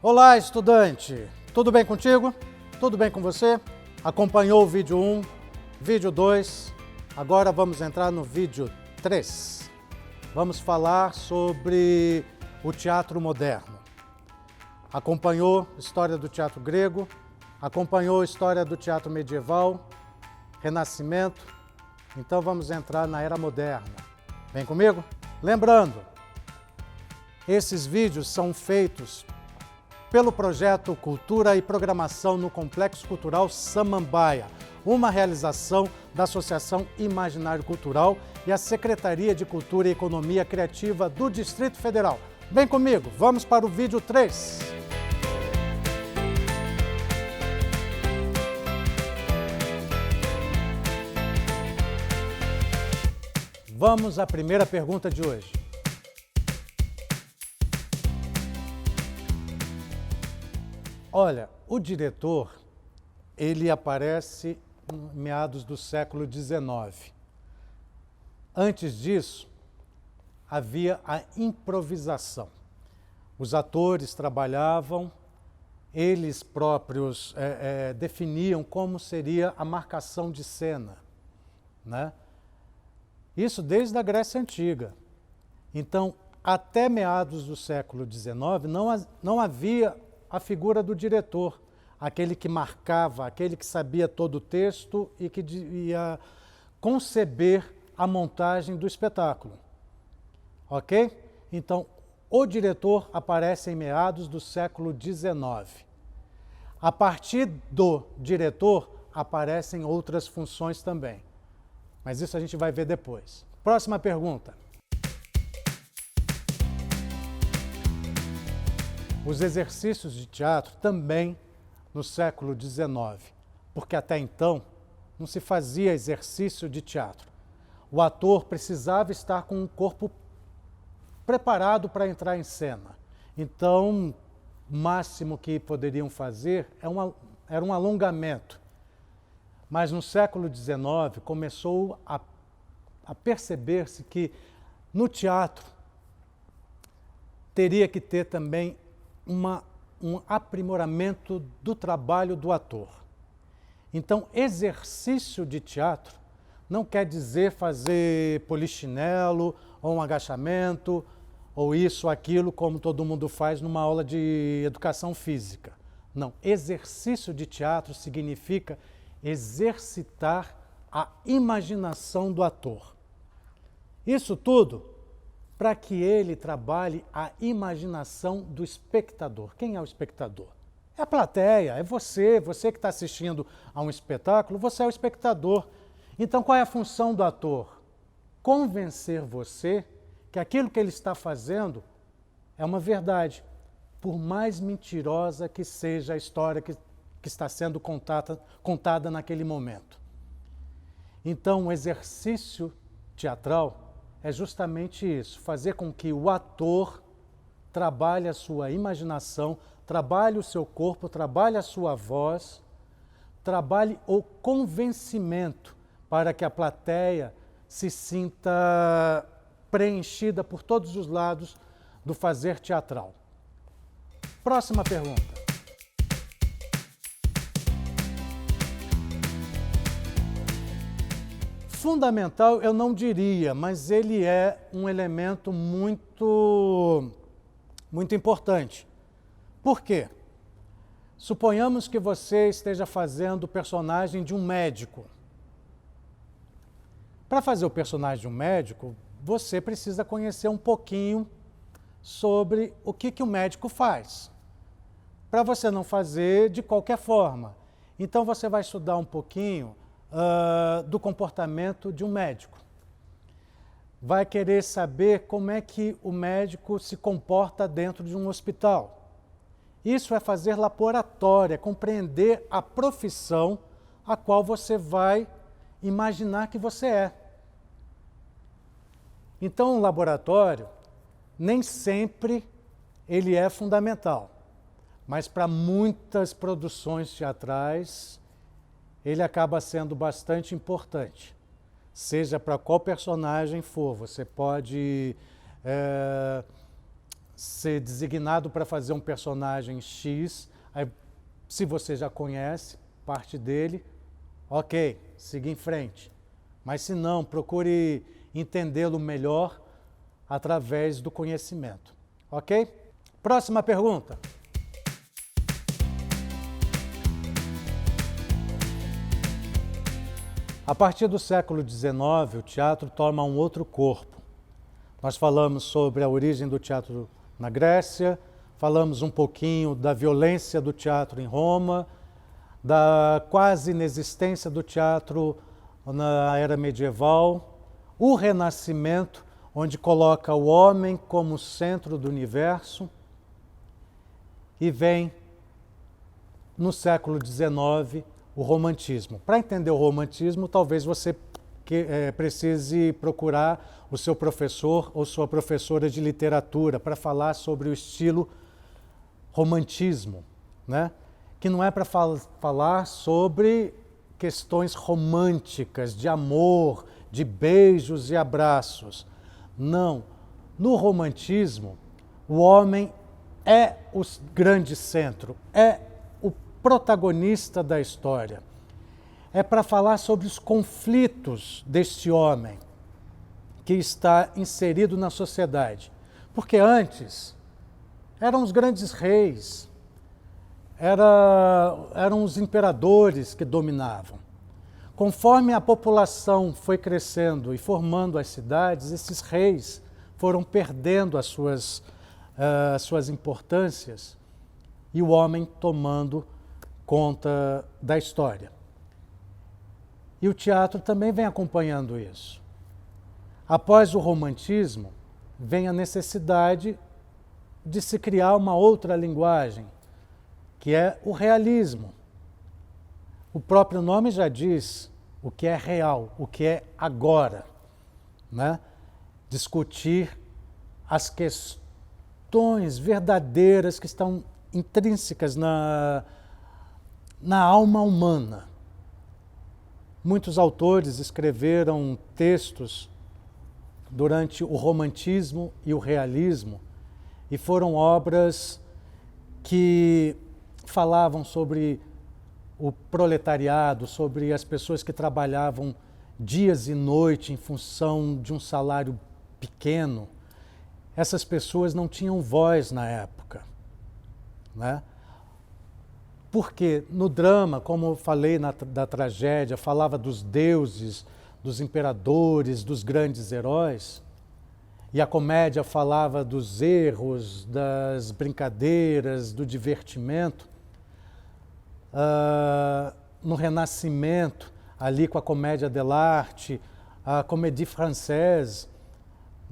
Olá, estudante! Tudo bem contigo? Tudo bem com você? Acompanhou o vídeo 1, vídeo 2, agora vamos entrar no vídeo 3. Vamos falar sobre o teatro moderno. Acompanhou a história do teatro grego, acompanhou a história do teatro medieval, Renascimento, então vamos entrar na Era Moderna. Vem comigo? Lembrando, esses vídeos são feitos pelo projeto Cultura e Programação no Complexo Cultural Samambaia, uma realização da Associação Imaginário Cultural e a Secretaria de Cultura e Economia Criativa do Distrito Federal. Vem comigo, vamos para o vídeo 3. Vamos à primeira pergunta de hoje. Olha, o diretor, ele aparece em meados do século XIX. Antes disso, havia a improvisação. Os atores trabalhavam, eles próprios definiam como seria a marcação de cena, né? Isso desde a Grécia Antiga. Então, até meados do século XIX, não havia a figura do diretor, aquele que marcava, aquele que sabia todo o texto e que ia conceber a montagem do espetáculo. Ok? Então, o diretor aparece em meados do século XIX. A partir do diretor, aparecem outras funções também. Mas isso a gente vai ver depois. Próxima pergunta. Os exercícios de teatro também no século XIX, porque até então não se fazia exercício de teatro. O ator precisava estar com o corpo preparado para entrar em cena. Então, o máximo que poderiam fazer era um alongamento. Mas no século XIX começou a perceber-se que no teatro teria que ter também um aprimoramento do trabalho do ator. Então, exercício de teatro não quer dizer fazer polichinelo, ou um agachamento, ou isso, aquilo, como todo mundo faz numa aula de educação física. Não, exercício de teatro significa exercitar a imaginação do ator. Isso tudo para que ele trabalhe a imaginação do espectador. Quem é o espectador? É a plateia, é você que está assistindo a um espetáculo, você é o espectador. Então, qual é a função do ator? Convencer você que aquilo que ele está fazendo é uma verdade, por mais mentirosa que seja a história que está sendo contada naquele momento. Então, o exercício teatral é justamente isso, fazer com que o ator trabalhe a sua imaginação, trabalhe o seu corpo, trabalhe a sua voz, trabalhe o convencimento para que a plateia se sinta preenchida por todos os lados do fazer teatral. Próxima pergunta. Fundamental eu não diria, mas ele é um elemento muito importante. Por quê? Suponhamos que você esteja fazendo o personagem de um médico. Para fazer o personagem de um médico, você precisa conhecer um pouquinho sobre o que o médico faz, para você não fazer de qualquer forma. Então você vai estudar um pouquinho do comportamento de um médico. Vai querer saber como é que o médico se comporta dentro de um hospital. Isso é fazer laboratório, é compreender a profissão a qual você vai imaginar que você é. Então, o laboratório, nem sempre ele é fundamental, mas para muitas produções teatrais, ele acaba sendo bastante importante. Seja para qual personagem for, você pode ser designado para fazer um personagem X, aí, se você já conhece parte dele, ok, siga em frente. Mas se não, procure entendê-lo melhor através do conhecimento. Ok? Próxima pergunta. A partir do século XIX, o teatro toma um outro corpo. Nós falamos sobre a origem do teatro na Grécia, falamos um pouquinho da violência do teatro em Roma, da quase inexistência do teatro na era medieval, o Renascimento, onde coloca o homem como centro do universo, e vem, no século XIX, o romantismo. Para entender o romantismo, talvez você precise procurar o seu professor ou sua professora de literatura para falar sobre o estilo romantismo, né? Que não é para falar sobre questões românticas, de amor, de beijos e abraços. Não. No romantismo, o homem é o grande centro, é o protagonista da história. É para falar sobre os conflitos deste homem que está inserido na sociedade. Porque antes eram os grandes reis, eram os imperadores que dominavam. Conforme a população foi crescendo e formando as cidades, esses reis foram perdendo as suas importâncias e o homem tomando conta da história. E o teatro também vem acompanhando isso. Após o romantismo, vem a necessidade de se criar uma outra linguagem, que é o realismo. O próprio nome já diz o que é real, o que é agora, né? Discutir as questões verdadeiras que estão intrínsecas na alma humana. Muitos autores escreveram textos durante o romantismo e o realismo, e foram obras que falavam sobre o proletariado, sobre as pessoas que trabalhavam dias e noites em função de um salário pequeno. Essas pessoas não tinham voz na época, né? Porque no drama, como eu falei da tragédia, falava dos deuses, dos imperadores, dos grandes heróis, e a comédia falava dos erros, das brincadeiras, do divertimento. No Renascimento, ali com a comédia dell'arte, a comédie française,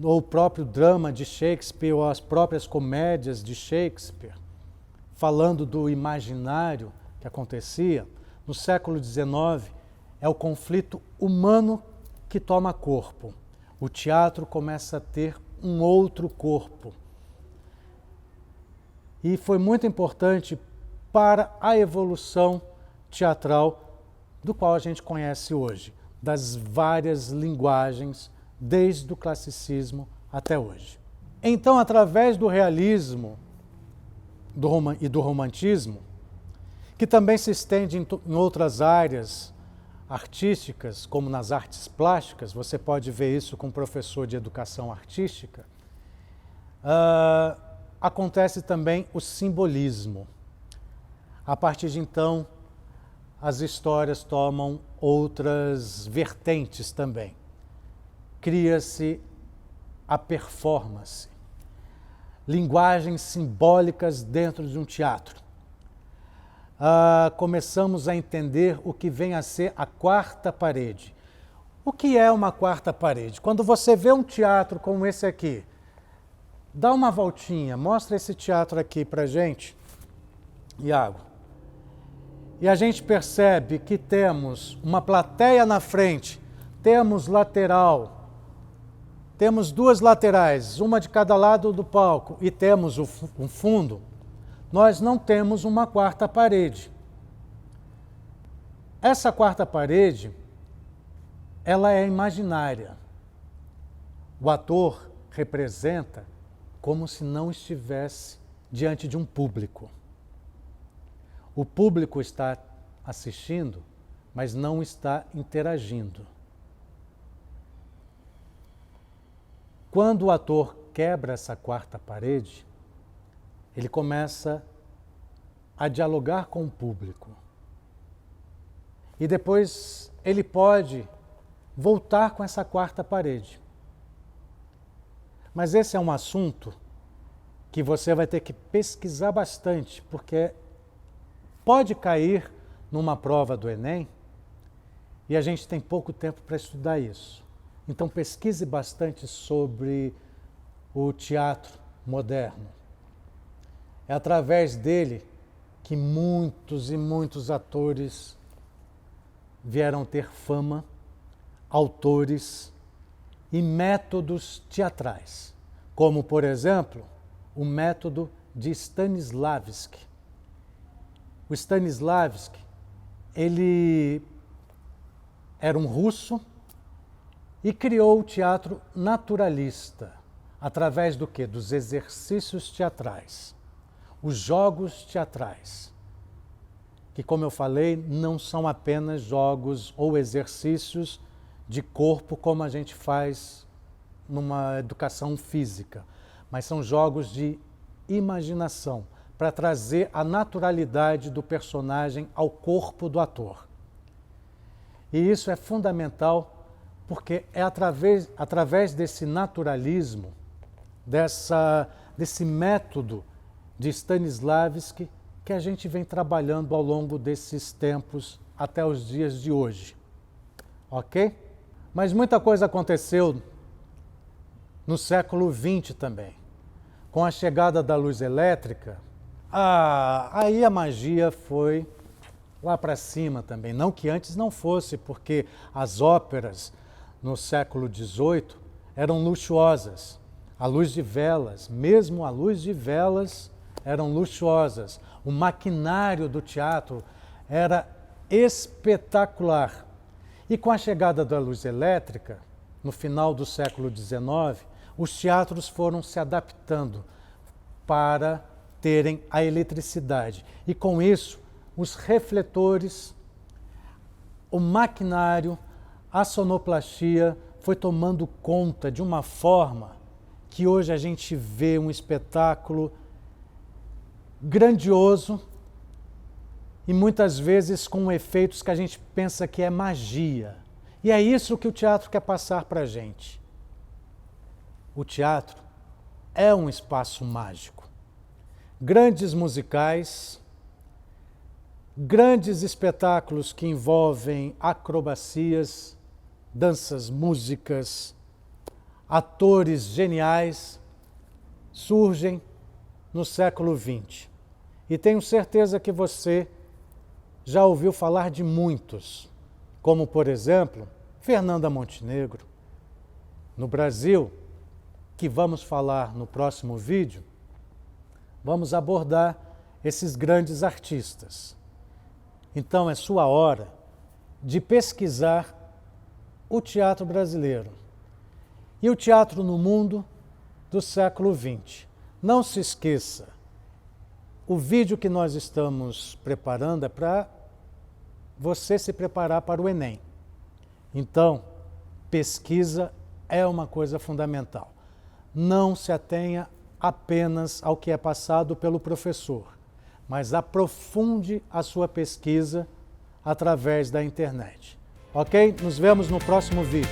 ou o próprio drama de Shakespeare, ou as próprias comédias de Shakespeare, falando do imaginário que acontecia, no século XIX, é o conflito humano que toma corpo. O teatro começa a ter um outro corpo. E foi muito importante para a evolução teatral do qual a gente conhece hoje, das várias linguagens, desde o classicismo até hoje. Então, através do realismo e do romantismo, que também se estende em outras áreas artísticas, como nas artes plásticas, você pode ver isso com um professor de educação artística, acontece também o simbolismo. A partir de então, as histórias tomam outras vertentes também. Cria-se a performance, linguagens simbólicas dentro de um teatro. Começamos a entender o que vem a ser a quarta parede. O que é uma quarta parede? Quando você vê um teatro como esse aqui, dá uma voltinha, mostra esse teatro aqui pra gente, Iago. E a gente percebe que temos uma plateia na frente, temos lateral, temos duas laterais, uma de cada lado do palco, e temos um fundo. Nós não temos uma quarta parede. Essa quarta parede, ela é imaginária. O ator representa como se não estivesse diante de um público. O público está assistindo, mas não está interagindo. Quando o ator quebra essa quarta parede, ele começa a dialogar com o público. E depois ele pode voltar com essa quarta parede. Mas esse é um assunto que você vai ter que pesquisar bastante, porque pode cair numa prova do Enem e a gente tem pouco tempo para estudar isso. Então pesquise bastante sobre o teatro moderno. É através dele que muitos e muitos atores vieram ter fama, autores e métodos teatrais, como, por exemplo, o método de Stanislavski. O Stanislavski, ele era um russo e criou o teatro naturalista, através do quê? Dos exercícios teatrais, os jogos teatrais, que, como eu falei, não são apenas jogos ou exercícios de corpo como a gente faz numa educação física, mas são jogos de imaginação, para trazer a naturalidade do personagem ao corpo do ator. E isso é fundamental porque é através desse naturalismo, desse método de Stanislavski, que a gente vem trabalhando ao longo desses tempos até os dias de hoje. Ok? Mas muita coisa aconteceu no século XX também. Com a chegada da luz elétrica, aí a magia foi lá para cima também. Não que antes não fosse, porque as óperas no século XVIII eram luxuosas. A luz de velas, mesmo a luz de velas, eram luxuosas. O maquinário do teatro era espetacular. E com a chegada da luz elétrica, no final do século XIX, os teatros foram se adaptando para terem a eletricidade. E com isso, os refletores, o maquinário, a sonoplastia foi tomando conta de uma forma que hoje a gente vê um espetáculo grandioso e muitas vezes com efeitos que a gente pensa que é magia. E é isso que o teatro quer passar para a gente. O teatro é um espaço mágico. Grandes musicais, grandes espetáculos que envolvem acrobacias, danças, músicas, atores geniais, surgem no século XX. E tenho certeza que você já ouviu falar de muitos, como, por exemplo, Fernanda Montenegro. No Brasil, que vamos falar no próximo vídeo, vamos abordar esses grandes artistas. Então é sua hora de pesquisar o teatro brasileiro e o teatro no mundo do século XX. Não se esqueça, o vídeo que nós estamos preparando é para você se preparar para o Enem. Então, pesquisa é uma coisa fundamental. Não se atenha apenas ao que é passado pelo professor, mas aprofunde a sua pesquisa através da internet. Ok? Nos vemos no próximo vídeo.